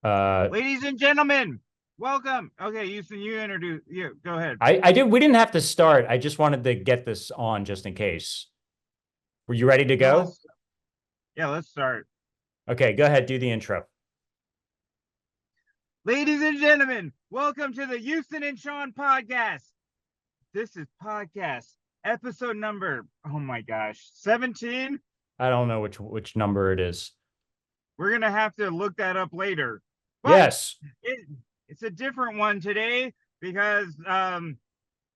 Ladies and gentlemen, welcome. Okay, Houston, you introduce you. Go ahead. We didn't have to start. I just wanted to get this on just in case. Were you ready to No, go? let's start. Okay, go ahead, do the intro. Ladies and gentlemen, welcome to the Houston and Sean podcast. This is podcast episode number, oh my gosh, 17. I don't know which number it is. We're gonna have to look that up later. But yes, it's a different one today because I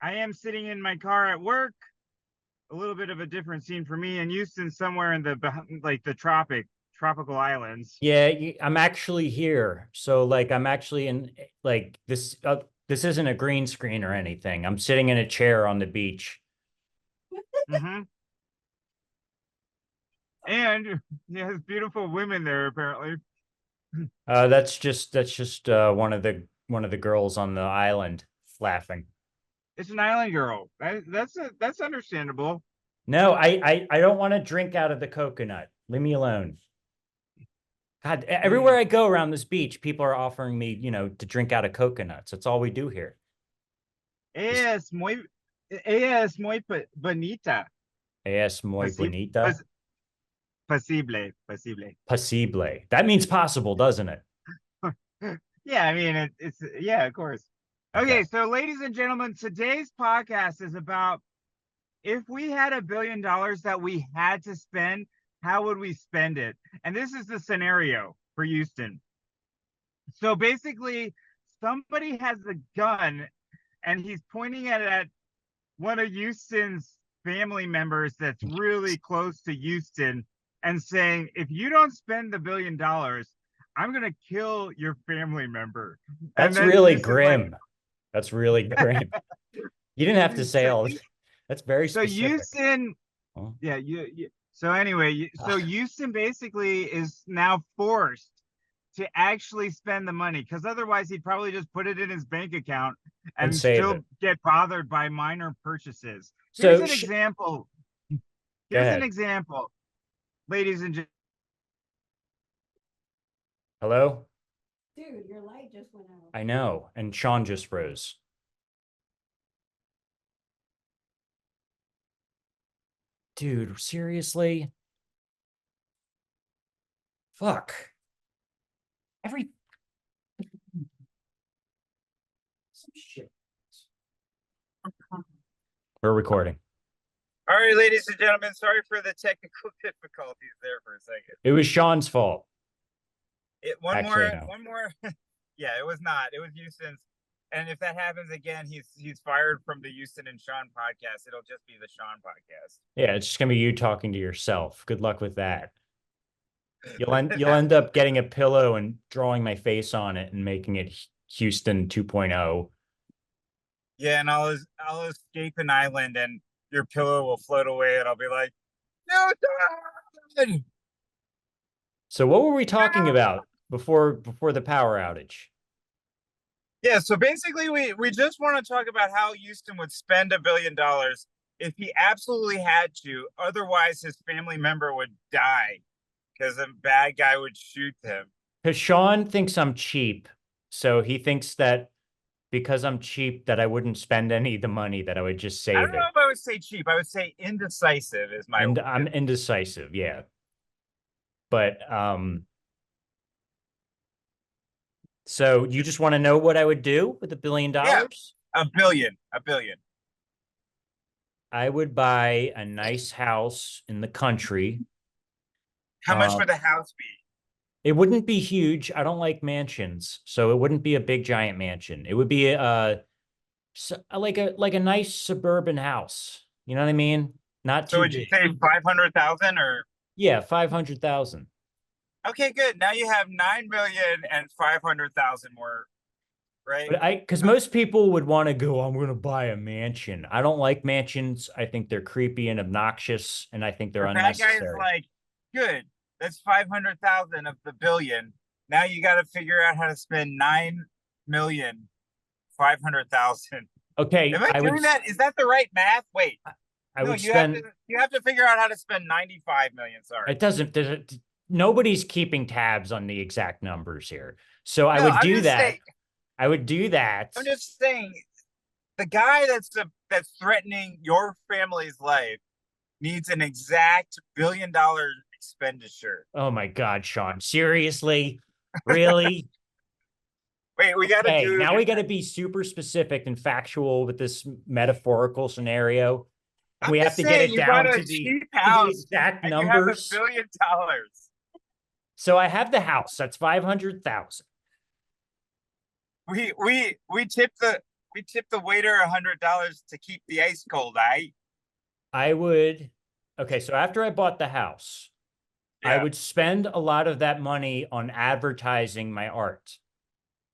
am sitting in my car at work. A little bit of a different scene for me in Houston, somewhere in the tropical islands. Yeah, I'm actually here. So I'm actually in this. This isn't a green screen or anything. I'm sitting in a chair on the beach. Mm-hmm. And he has beautiful women there, apparently. That's just one of the girls on the island laughing. It's an island girl. That's understandable. No, I don't want to drink out of the coconut. Leave me alone. God, everywhere I go around this beach, people are offering me, to drink out of coconuts. That's all we do here. Ella es muy bonita. Ella es muy bonita. Posible. Posible. That means possible, doesn't it? Yeah, I mean, it's yeah, of course. Okay, so ladies and gentlemen, today's podcast is about if we had $1 billion that we had to spend, how would we spend it? And this is the scenario for Houston. So basically, somebody has a gun and he's pointing it at one of Houston's family members that's really close to Houston and saying, if you don't spend the $1 billion, I'm going to kill your family member. That's really grim. That's really grim. You didn't have to say all this. That's very specific. So Houston, yeah, so anyway, so Houston basically is now forced to actually spend the money because otherwise he'd probably just put it in his bank account and still get bothered by minor purchases. Here's an example. Here's an example, ladies and gentlemen. Hello? Dude, your light just went out. I know, and Sean just froze. Dude, seriously? Fuck. Some shit. We're recording. All right, ladies and gentlemen, sorry for the technical difficulties there for a second. It was Sean's fault. One more. Yeah, it was not. It was Houston's. And if that happens again, he's fired from the Houston and Sean podcast. It'll just be the Sean podcast. Yeah, it's just gonna be you talking to yourself. Good luck with that. You'll end up getting a pillow and drawing my face on it and making it Houston 2.0. Yeah, and I'll escape an island and your pillow will float away and I'll be like, no, Dad! So what were we talking about before the power outage? Yeah, so basically we just want to talk about how Houston would spend $1 billion if he absolutely had to. Otherwise, his family member would die because a bad guy would shoot him. Because Sean thinks I'm cheap. So he thinks that because I'm cheap that I wouldn't spend any of the money, that I would just save it. I don't know if I would say cheap. I would say indecisive is my opinion. I'm indecisive, yeah. But so you just want to know what I would do with $1 billion? Yeah, a billion. I would buy a nice house in the country. How much would the house be? It wouldn't be huge. I don't like mansions, so it wouldn't be a big giant mansion. It would be like a nice suburban house. You know what I mean? Not too. So would you say 500,000 or? Yeah, 500,000. Okay, good. Now you have 9,500,000 more, right? But because most people would want to go, I'm going to buy a mansion. I don't like mansions. I think they're creepy and obnoxious, and I think they're unnecessary. That guy's like, good. That's 500,000 of the billion. Now you got to figure out how to spend 9,500,000. Okay, am I doing that? Is that the right math? Wait, I would spend. You have to figure out how to spend 95 million. Sorry, it doesn't. nobody's keeping tabs on the exact numbers here. So I No, would I'm do just that. saying- I would do that. I'm just saying, the guy that's threatening your family's life needs an exact $1 billion expenditure. Oh my God, Sean. Seriously? Really? Wait, we got to Okay, do. now we got to be super specific and factual with this metaphorical scenario. I'm We have just to get saying, it you down got to a the, cheap to the house exact and you have $1 numbers. billion. So I have the house. That's 500,000. We tip the waiter $100 to keep the ice cold, right? I would, okay, so after I bought the house, I Yeah. would spend a lot of that money on advertising my art,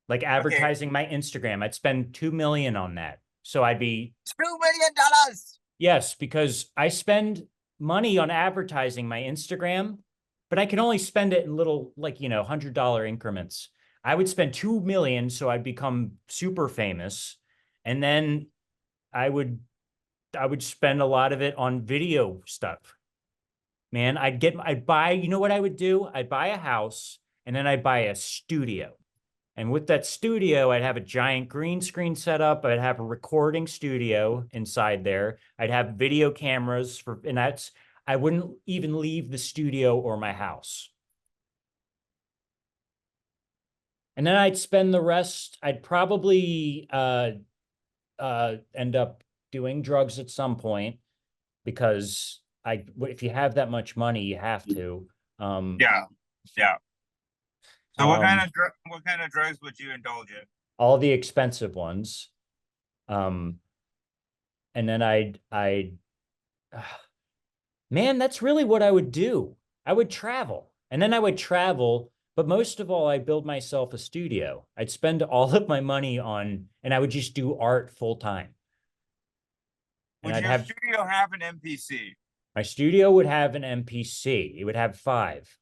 like advertising my Instagram. I'd spend 2 million on that. So I'd be, $2 million. yes, because I spend money on advertising my Instagram, but I can only spend it in little, like, you know, $100 increments. I would spend 2 million, so I'd become super famous. And then I would spend a lot of it on video stuff. Man, I'd buy, you know what I would do? I'd buy a house and then I'd buy a studio. And with that studio, I'd have a giant green screen set up. I'd have a recording studio inside there. I'd have video cameras and I wouldn't even leave the studio or my house. And then I'd spend the rest, I'd probably end up doing drugs at some point because if you have that much money, you have to. Yeah. So what kind of drugs would you indulge in? All the expensive ones. And then man, that's really what I would do. I would travel. And then I would travel, but most of all, I build myself a studio. I'd spend all of my money on, and I would just do art full time. And Would I'd your have, studio have an MPC? my studio would have an MPC. It would have 5.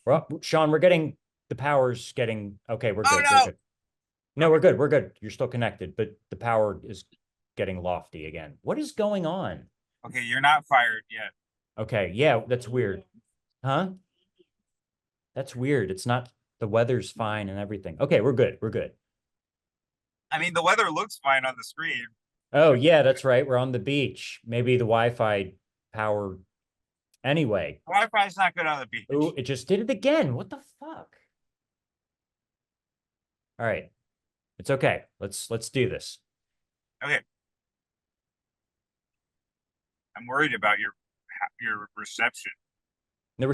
Well, Sean, the power's getting, okay, we're good. no! We're good. No, we're good. We're good. You're still connected, but the power is getting lofty again. What is going on? Okay, you're not fired yet. Okay, yeah, that's weird. Huh? That's weird. It's not, the weather's fine and everything. Okay, we're good. We're good. I mean, the weather looks fine on the screen. Oh, yeah, that's right. We're on the beach. Maybe the Wi-Fi power. Anyway. Wi-Fi's not good on the beach. Ooh, it just did it again. What the fuck? All right. It's okay. Let's do this. Okay. I'm worried about your reception. My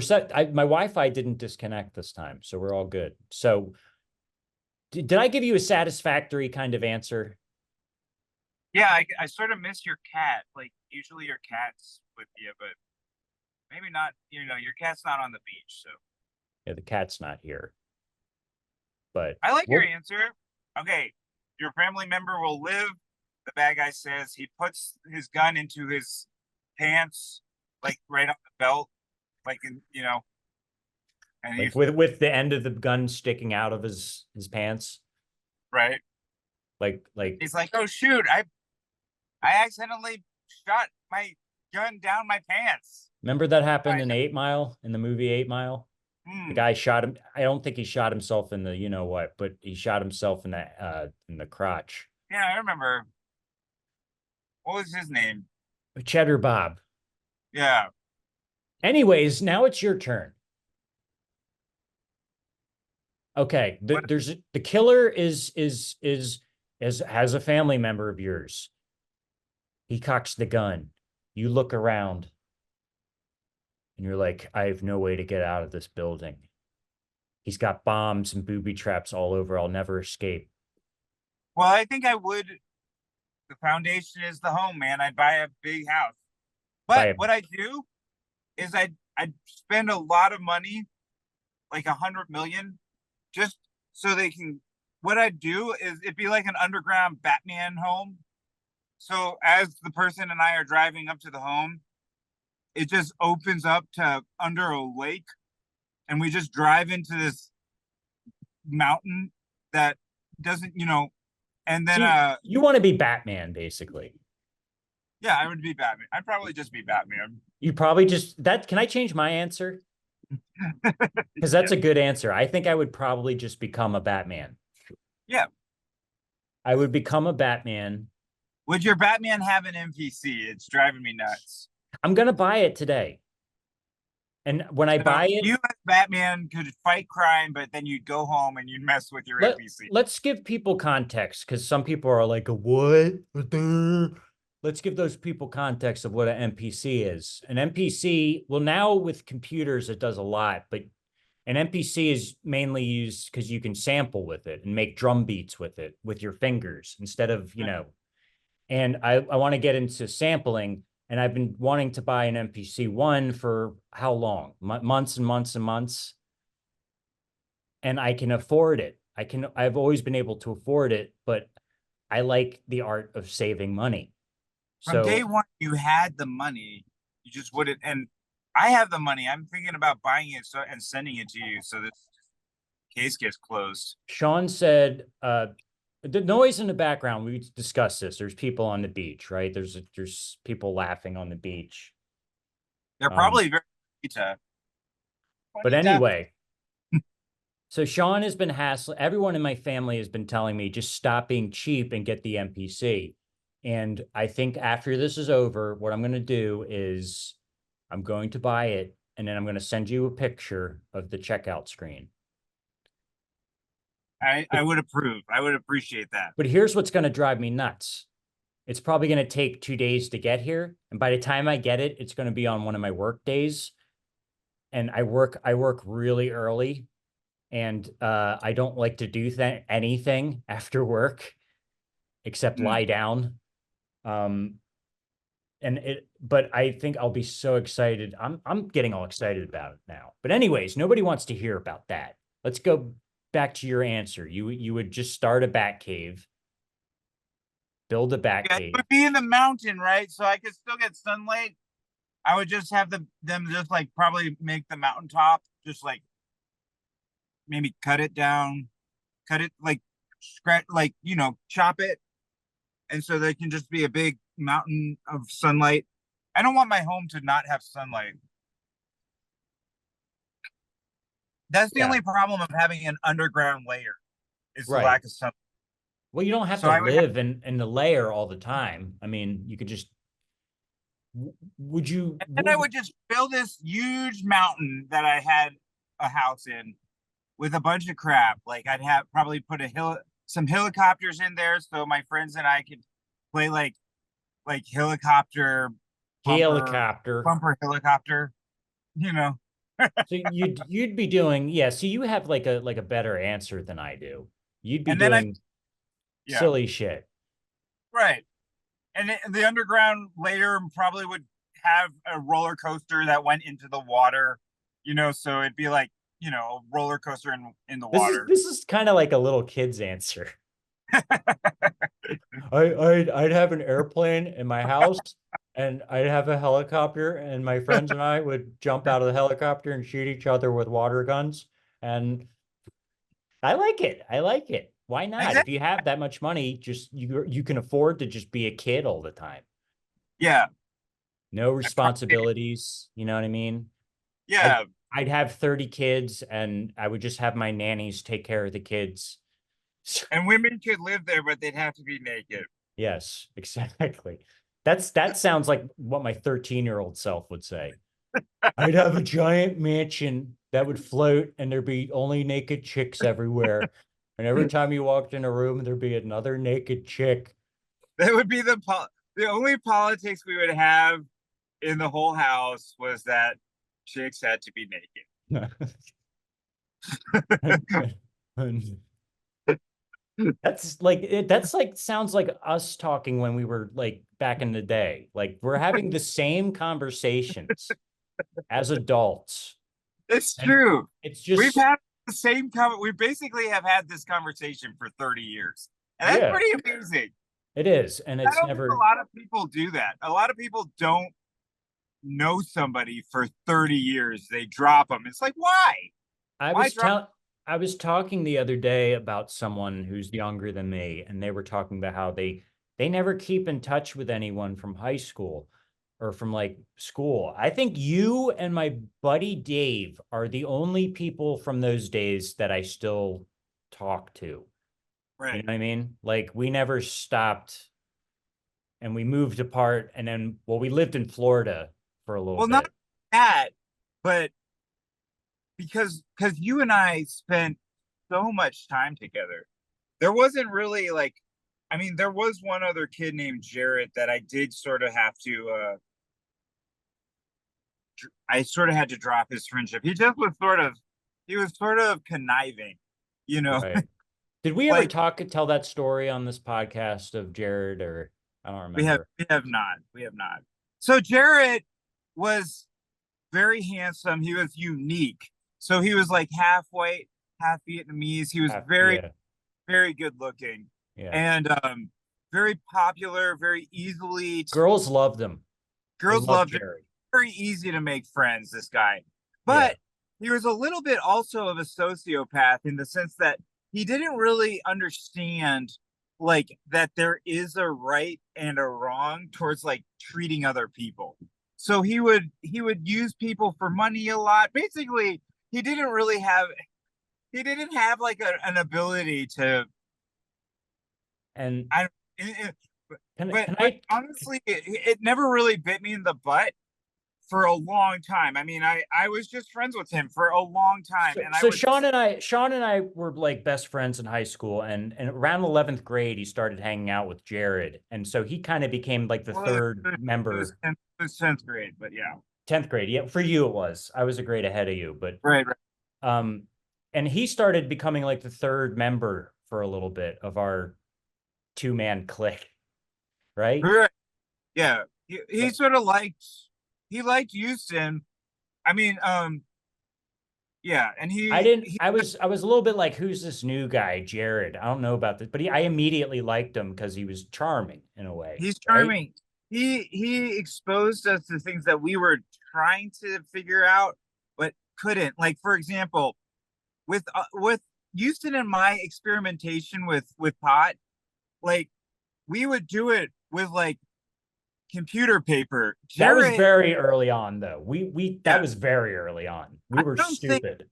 Wi-Fi didn't disconnect this time, so we're all good. So did I give you a satisfactory kind of answer? Yeah, I sort of miss your cat. Like, usually your cat's with you, but maybe not. You know, your cat's not on the beach, so. Yeah, the cat's not here. But I like your answer. Okay, your family member will live. The bad guy says he puts his gun into his pants, like right on the belt, like in, you know. And like with the end of the gun sticking out of his pants. Right. Like he's like, oh shoot, I accidentally shot my gun down my pants. Remember that happened in 8 Mile, in the movie 8 Mile? The guy shot him. I don't think he shot himself in the you know what, but he shot himself in the crotch. Yeah, I remember. What was his name? Cheddar Bob. Yeah. Anyways, now it's your turn. Okay, the killer has a family member of yours. He cocks the gun. You look around. And you're like, I have no way to get out of this building. He's got bombs and booby traps all over. I'll never escape. Well, I think I would. The foundation is the home, man. I'd buy a big house. But what I do is I'd spend a lot of money, like 100 million, just so they can. What I'd do is it'd be like an underground Batman home. So as the person and I are driving up to the home, it just opens up to under a lake, and we just drive into this mountain that doesn't, you know, and then so you want to be Batman, basically. Yeah, I would be Batman. I'd probably just be Batman. You probably just that. Can I change my answer? Because that's a good answer. I think I would probably just become a Batman. Yeah. I would become a Batman. Would your Batman have an NPC? It's driving me nuts. I'm gonna buy it today. And when I buy it, you as Batman could fight crime, but then you'd go home and you'd mess with your NPC. Let's give people context, because some people are like, what? Let's give those people context of what an NPC is. An NPC, well, now with computers, it does a lot, but an NPC is mainly used because you can sample with it and make drum beats with it with your fingers instead of, and I want to get into sampling. And I've been wanting to buy an NPC one for how long? Months and months and months. And I can afford it. I've always been able to afford it, but I like the art of saving money. From day one, you had the money. You just wouldn't. And I have the money. I'm thinking about buying it and sending it to you. So this case gets closed. Sean said, the noise in the background, we discussed this. There's people on the beach, right? There's people laughing on the beach. They're probably very pizza. But anyway, so Sean has been hassling. Everyone in my family has been telling me, just stop being cheap and get the NPC. And I think after this is over, what I'm going to do is I'm going to buy it, and then I'm going to send you a picture of the checkout screen. I would approve. I would appreciate that. But here's what's going to drive me nuts. It's probably going to take 2 days to get here. And by the time I get it, it's going to be on one of my work days. And I work really early. And I don't like to do anything after work except lie down. But I think I'll be so excited. I'm getting all excited about it now. But anyways, nobody wants to hear about that. Let's go back to your answer. You would just start a bat cave, build a bat cave. It would be in the mountain, right? So I could still get sunlight. I would just have them just like probably make the mountaintop, just like maybe cut it down, cut it like scratch, like, chop it. And so they can just be a big mountain of sunlight. I don't want my home to not have sunlight. That's the only problem of having an underground layer is the lack of sunlight. Well, you don't have to live in the layer all the time. I mean, you could just, would you? And then I would just build this huge mountain that I had a house in with a bunch of crap. Like I'd have probably put some helicopters in there so my friends and I could play like helicopter, bumper helicopter, So you'd be doing, so you have like a better answer than I do. You'd be doing silly shit. Right. And the underground layer probably would have a roller coaster that went into the water, so it'd be like, a roller coaster in the water. This is kind of like a little kid's answer. I'd have an airplane in my house and I'd have a helicopter, and my friends and I would jump out of the helicopter and shoot each other with water guns. And I like it. Why not? Exactly. If you have that much money, just you can afford to just be a kid all the time. Yeah. No responsibilities. You know what I mean? Yeah. I'd have 30 kids and I would just have my nannies take care of the kids. And women could live there, but they'd have to be naked. Yes, exactly. That sounds like what my 13-year-old self would say. I'd have a giant mansion that would float and there'd be only naked chicks everywhere. And every time you walked in a room, there'd be another naked chick. That would be the only politics we would have in the whole house was that chicks had to be naked. That's like sounds like us talking when we were like back in the day. Like we're having the same conversations as adults. It's true. It's just we've had the same we basically have had this conversation for 30 years. And that's pretty amazing. It is. And it's never a lot of people do that. A lot of people don't know somebody for 30 years. They drop them. It's like, why? I was talking the other day about someone who's younger than me, and they were talking about how they never keep in touch with anyone from high school. or from like school. I think you and my buddy Dave are the only people from those days that I still talk to. You Right. know what I mean? Like we never stopped and we moved apart and then, well, we lived in Florida for a little Well, bit. not that, but because you and I spent so much time together. There wasn't really like, I mean, there was one other kid named Jarrett that I did sort of have to I sort of had to drop his friendship. He just was sort of he was sort of conniving, you know. Right. Did we ever Like tell that story on this podcast of Jared, or I don't we have remember? we have not. So Jarrett was very handsome. He was unique. So he was like half white, half Vietnamese. He was very, Yeah, very good looking yeah. and very popular, very easily. Girls loved him. They Girls loved him. Jared. Very easy to make friends, this guy. Yeah. But he was a little bit also of a sociopath in the sense that he didn't really understand like that there is a right and a wrong towards like treating other people. So he would use people for money a lot. Basically, he didn't have like an ability to And I but honestly it never really bit me in the butt for a long time. I mean, I was just friends with him for a long time, and so Sean and I were like best friends in high school, and around 11th grade he started hanging out with Jared, and so he kind of became like the third member. It was 10th grade, but yeah. 10th grade, yeah. For you it was. I was a grade ahead of you, but Right. and he started becoming like the third member for a little bit of our two-man clique, right? Right. Yeah. He sort of liked Houston. I mean, yeah, and I was a little bit like, who's this new guy, Jared? I don't know about this, but I immediately liked him because he was charming in a way. he's right? charming. He exposed us to things that we were trying to figure out but couldn't. Like for example, with Houston and my experimentation with pot, like we would do it with like computer paper. That was very early on, though. That was very early on. We were stupid.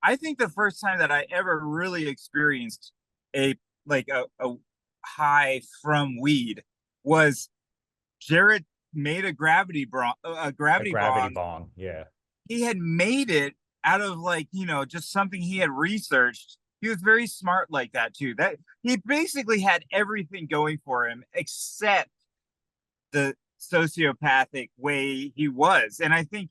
I think the first time that I ever really experienced a high from weed was Jared made a gravity bong. Yeah. He had made it out of like, you know, just something he had researched. He was very smart like that too. That he basically had everything going for him except the sociopathic way he was. And I think,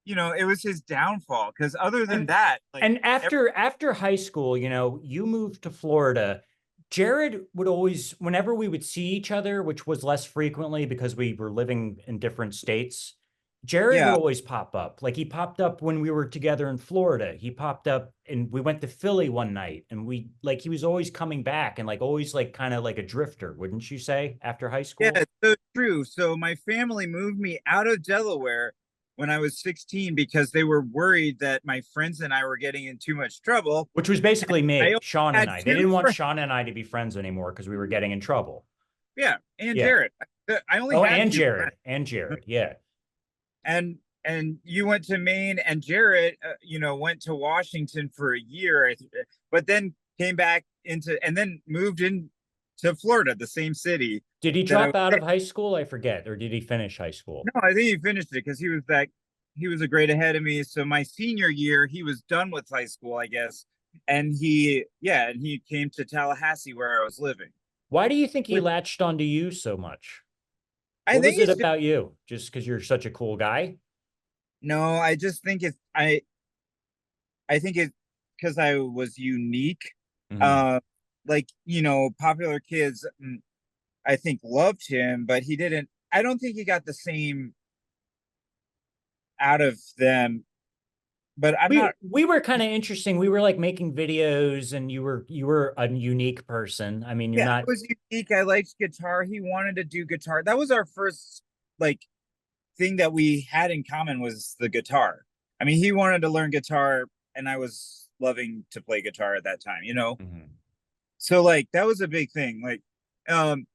you know, it was his downfall because other than that, like, and after high school, you know, you moved to Florida. Jared would always, whenever we would see each other, which was less frequently because we were living in different states, Jared would always pop up. Like he popped up when we were together in Florida. He popped up and we went to Philly one night and he was always coming back and like always like kind of like a drifter, wouldn't you say, after high school? Yeah, so true. So my family moved me out of Delaware when I was 16 because they were worried that my friends and I were getting in too much trouble. Which was basically me, Sean and I. They didn't want Sean and I to be friends anymore because we were getting in trouble. Yeah, and Jared. I only had Jared, yeah. And you went to Maine, and Jared, you know, went to Washington for a year, but then came back and then moved in to Florida, the same city. Did he drop out of high school? I forget. Or did he finish high school? No, I think he finished it because he was a grade ahead of me. So my senior year, he was done with high school, I guess. And he came to Tallahassee where I was living. Why do you think he latched onto you so much? What was it about you? Just because you're such a cool guy? No, I just think I think it's because I was unique. Mm-hmm. Like, you know, popular kids, I think loved him, but I don't think he got the same out of them. But we were kind of interesting. We were like making videos and you were a unique person. I mean, I was unique. I liked guitar. He wanted to do guitar. That was our first like thing that we had in common was the guitar. I mean, he wanted to learn guitar and I was loving to play guitar at that time, you know? Mm-hmm. So like, that was a big thing. Like,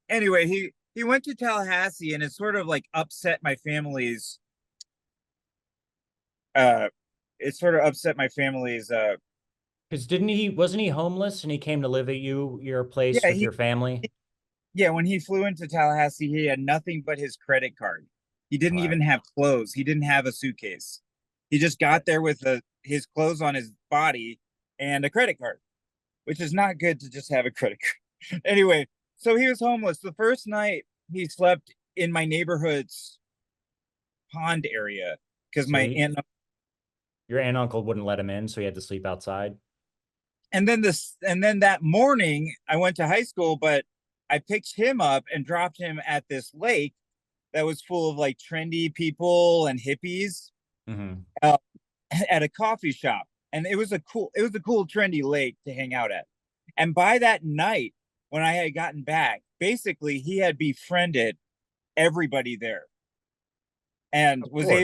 anyway, he went to Tallahassee, and it sort of like upset my family's uh it sort of upset my family's Because wasn't he homeless and he came to live at your place yeah, with your family? yeah, when he flew into Tallahassee, he had nothing but his credit card. He didn't Wow. even have clothes. He didn't have a suitcase. He just got there with his clothes on his body and a credit card, which is not good to just have a credit card. Anyway, so he was homeless. The first night he slept in my neighborhood's pond area because So my aunt. your aunt and uncle wouldn't let him in, so he had to sleep outside. And then that morning I went to high school, but I picked him up and dropped him at this lake that was full of like trendy people and hippies Mm-hmm. at a coffee shop. And it was a cool trendy lake to hang out at. And by that night, when I had gotten back, basically he had befriended everybody there and Of was course.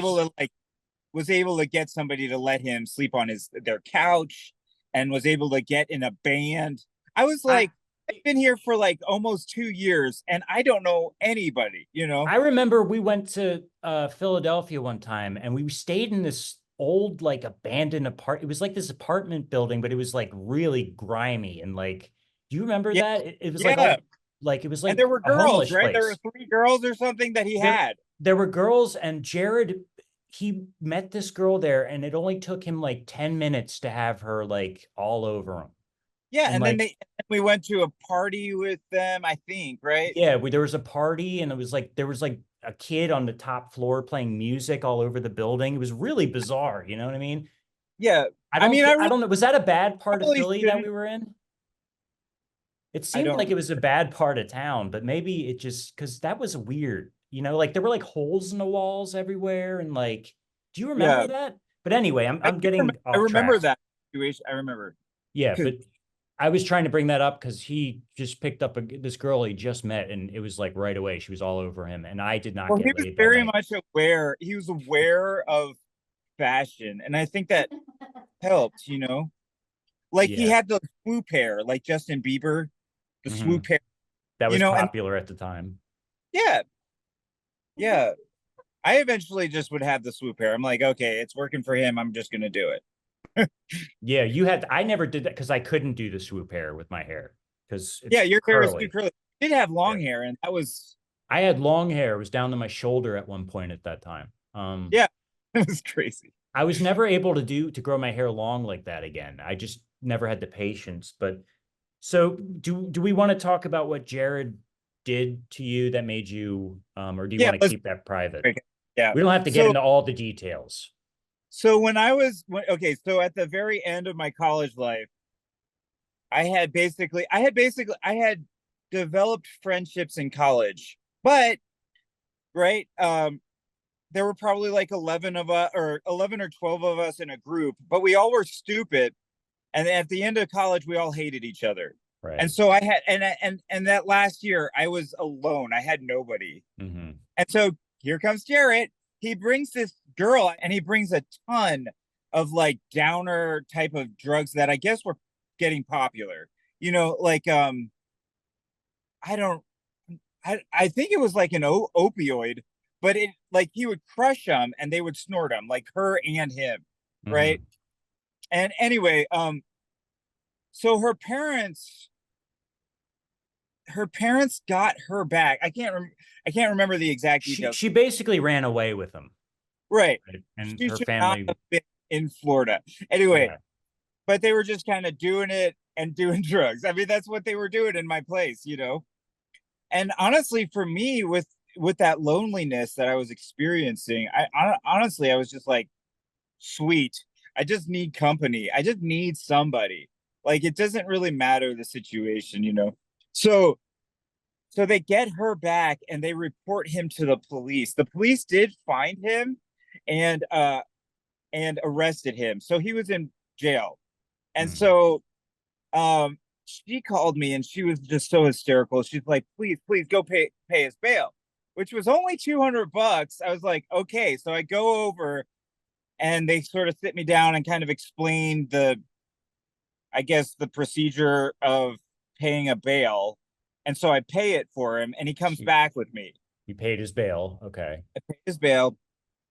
able to get somebody to let him sleep on their couch, and was able to get in a band. I was like, I've been here for like almost 2 years and I don't know anybody, you know? I remember we went to Philadelphia one time and we stayed in this old like abandoned apartment. It was like this apartment building, but it was like really grimy and like, do you remember Yeah, that? It was like yeah. all like it was And like there were a girls, homeless right? There were place. 3 girls or something that he There, had. there were girls and Jared, he met this girl there and it only took him like 10 minutes to have her like all over him. Yeah, And and then like, we went to a party with them, I think, right? yeah, there was a party and it was like, there was like a kid on the top floor playing music all over the building. It was really bizarre. You know what I mean? Yeah. I I don't, mean, I don't know. Was that a bad part of probably Philly that shouldn't. we were in? It I seemed like don't. it was a bad part of town, but maybe it just, cause that was weird, like there were like holes in the walls everywhere. And like, do you remember Yeah, that? But anyway, I'm getting I off remember track. that situation. I remember. Yeah. 'Cause- But I was trying to bring that up because he just picked up this girl he just met, and it was like right away she was all over him, and I did not Well, he get was laid that very night. much aware. He was aware of fashion, and I think that helped. Like he Yeah, had the swoop hair, like Justin Bieber, the hmm swoop hair. that was And popular at the time. yeah, yeah. I eventually just would have the swoop hair. I'm like, okay, it's working for him. I'm just gonna do it. Yeah, I never did that because I couldn't do the swoop hair with my hair because Yeah, it's your hair is too curly. curly. You did have Yeah, long hair, and that was I had long hair. It was down to my shoulder at one point at that time. yeah, it was crazy. I was never able to grow my hair long like that again. I just never had the patience. But so do we want to talk about what Jared did to you that made you or do you Yeah, want to let's keep that private? break it. Yeah. We don't have to get So into all the details. okay, so at the very end of my college life, I had developed friendships in college, but right, there were probably like 11 of us, or 11 or 12 of us in a group, but we all were stupid. And at the end of college, we all hated each other. And Right. so I had, and that last year I was alone. I had nobody. Mm-hmm. And so here comes Jarrett. He brings this girl, and he brings a ton of like downer type of drugs that I guess were getting popular. Like I don't I think it was like an opioid, but it like he would crush them and they would snort them, like her and him, right? Mm-hmm. And anyway, so her parents got her back. I can't remember the exact She details. she basically ran away with him, Right. right? And She her should not family, have been in Florida. Anyway, yeah. but they were just kind of doing it and doing drugs. I mean, that's what they were doing in my place. And honestly, for me, with that loneliness that I was experiencing, honestly, I was just like, sweet. I just need company. I just need somebody. Like it doesn't really matter the situation. So they get her back and they report him to the police. The police did find him and arrested him. So he was in jail. And Mhm. so she called me and she was just so hysterical. She's like, please, please go pay his bail, which was only $200. I was like, okay. So I go over and they sort of sit me down and kind of explain I guess, the procedure of paying a bail. And so I pay it for him and he comes You- back with me. You paid his bail. Okay. I pay his bail.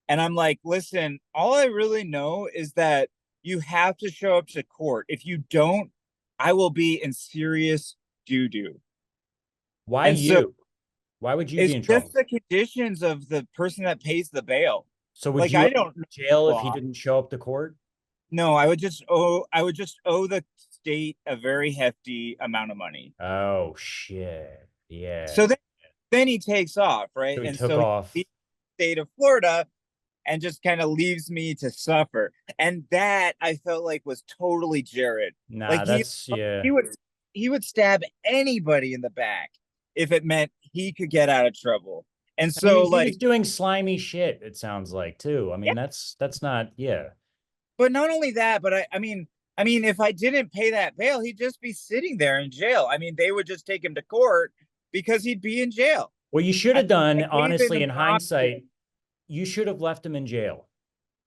And I'm like, listen, all I really know is that you have to show up to court. If you don't, I will be in serious doo-doo. Why And so you? Why would you be it's in just trouble? the conditions of the person that pays the bail. So would Like, you I go don't to know jail the if he law. didn't show up to court? No, I would just owe the state a very hefty amount of money. Oh shit. Yeah. So then he takes off, right? So he And took so off. he state of Florida and just kind of leaves me to suffer. And that I felt like was totally Jared. Nah, Like that's yeah. he would stab anybody in the back if it meant he could get out of trouble. And I mean, so he like, was doing slimy shit, it sounds like, too. I mean, yeah, that's not, yeah. but not only that, but I mean, if I didn't pay that bail, he'd just be sitting there in jail. I mean, they would just take him to court because he'd be in jail. What you should I, have done, I gave him honestly, in an option. hindsight, you should have left him in jail.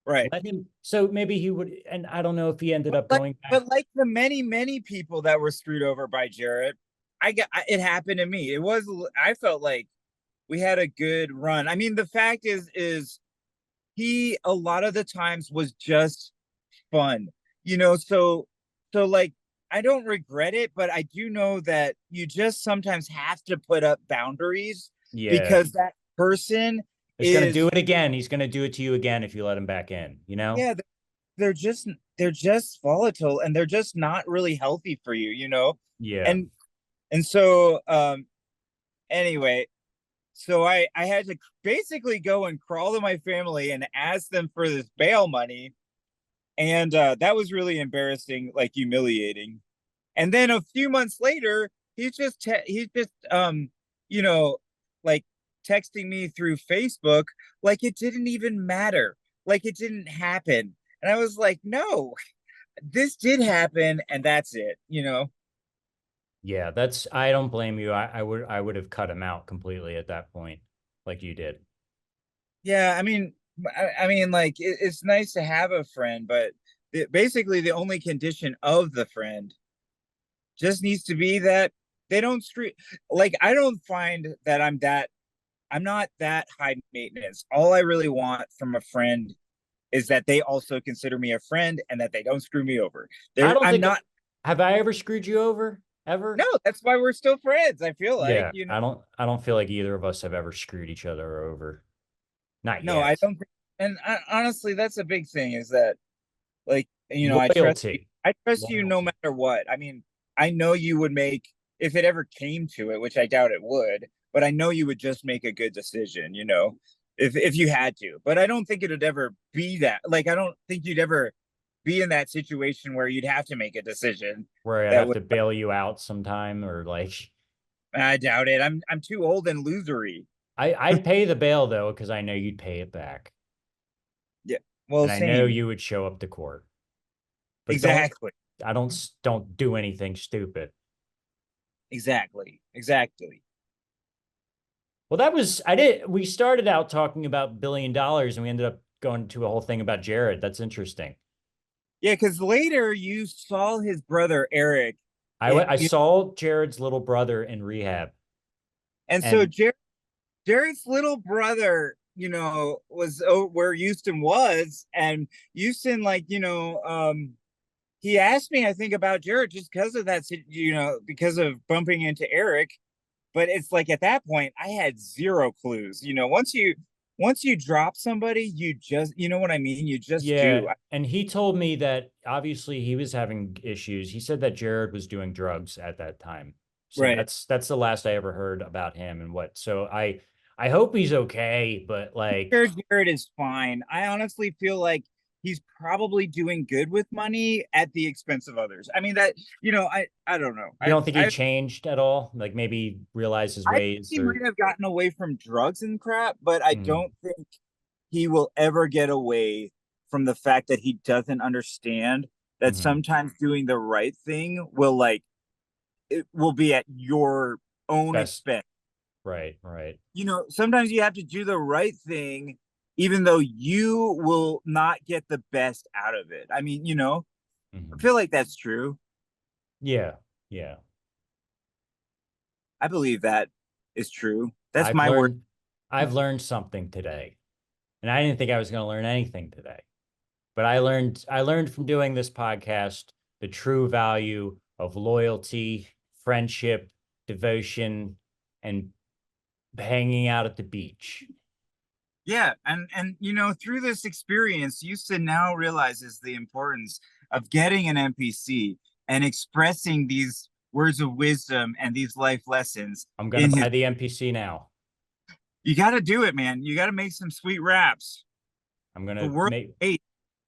Right. Let him, so maybe he would, and I don't know if he ended up going back. But like the many people that were screwed over by Jarrett, it happened to me. I felt like we had a good run. I mean, the fact is he a lot of the times was just fun, you know. So like I don't regret it, but I do know that you just sometimes have to put up boundaries Yeah. because that person He's going to do it again. He's going to do it to you again if you let him back in, you know? Yeah, they're just volatile and they're just not really healthy for you, you know? Yeah. And so anyway, so I had to basically go and crawl to my family and ask them for this bail money. And that was really embarrassing, like humiliating. And then a few months later, he's just you know, like texting me through Facebook like it didn't even matter, like it didn't happen. And I was like, no, this did happen, and that's it, you know. Yeah, that's, I don't blame you. I would have cut him out completely at that point, like you did. Yeah, I mean, I mean, like it's nice to have a friend, but basically the only condition of the friend just needs to be that they don't street. Like I don't find that I'm not that high maintenance. All I really want from a friend is that they also consider me a friend and that they don't screw me over. I don't I'm think, not. have I ever screwed you over? Ever? No, that's why we're still friends. I feel like, Yeah, you know. I don't feel like either of us have ever screwed each other over. Not No, I yet. don't think, and honestly, that's a big thing is that, like, you know, I trust you. Loyalty. I trust you no Loyalty. matter what. I mean, I know you would make, if it ever came to it, which I doubt it would, but I know you would just make a good decision, you know, if you had to. But I don't think it would ever be that. Like, I don't think you'd ever be in that situation where you'd have to make a decision. Where I'd That have would, to bail you out sometime or like, I doubt it. I'm too old and losery. I'd pay the bail though, because I know you'd pay it back. Yeah. Well, And I know same. you would show up to court. But Exactly. don't do anything stupid. Exactly. Well, we started out talking about $1 billion and we ended up going to a whole thing about Jared. That's interesting. Yeah, because later you saw his brother Eric. I saw Jared's little brother in rehab. And so Jared's little brother, you know, was where Houston was, and Houston, like, you know, he asked me, I think, about Jared just because of that, you know, because of bumping into Eric. But it's like at that point, I had zero clues. You know, once you drop somebody, you just, you know what I mean? You just Yeah. do. And he told me that obviously he was having issues. He said that Jared was doing drugs at that time. So Right. that's the last I ever heard about him and what. So I hope he's okay, but like Jared is fine. I honestly feel like he's probably doing good with money at the expense of others. I mean, that, you know, I don't know. you don't think he changed at all? Like maybe realize his I think ways he or might have gotten away from drugs and crap, but I don't think he will ever get away from the fact that he doesn't understand that sometimes doing the right thing will, like, it will be at your own expense. Right. You know, sometimes you have to do the right thing, even though you will not get the best out of it. I mean, you know, I feel like that's true. Yeah. I believe that is true. That's I've my word. learned, I've learned something today. And I didn't think I was going to learn anything today. But I learned from doing this podcast the true value of loyalty, friendship, devotion, and hanging out at the beach. Yeah, and you know, through this experience, Houston now realizes the importance of getting an NPC and expressing these words of wisdom and these life lessons I'm going in to his. buy the NPC now. You got to do it, man. You got to make some sweet raps. I'm going The to world make. wait.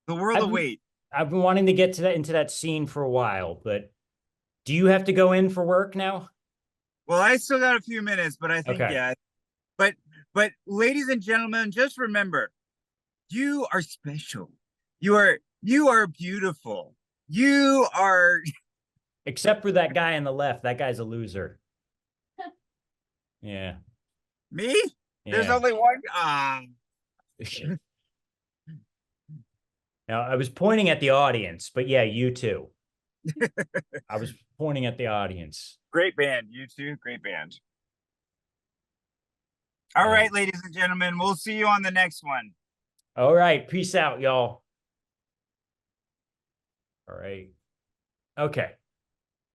The world I've will been- wait. I've been wanting to get to that into that scene for a while, but do you have to go in for work now? Well, I still got a few minutes, but I think Okay. yeah. But ladies and gentlemen, just remember, you are special. You are beautiful. You are Except for that guy on the left. That guy's a loser. Yeah. me. There's Yeah. only one. Ah. Now, I was pointing at the audience, but yeah, you too. I was pointing at the audience. Great band, you too. Great band. All Yeah. right, ladies and gentlemen, we'll see you on the next one. All right. Peace out, y'all. All right. Okay.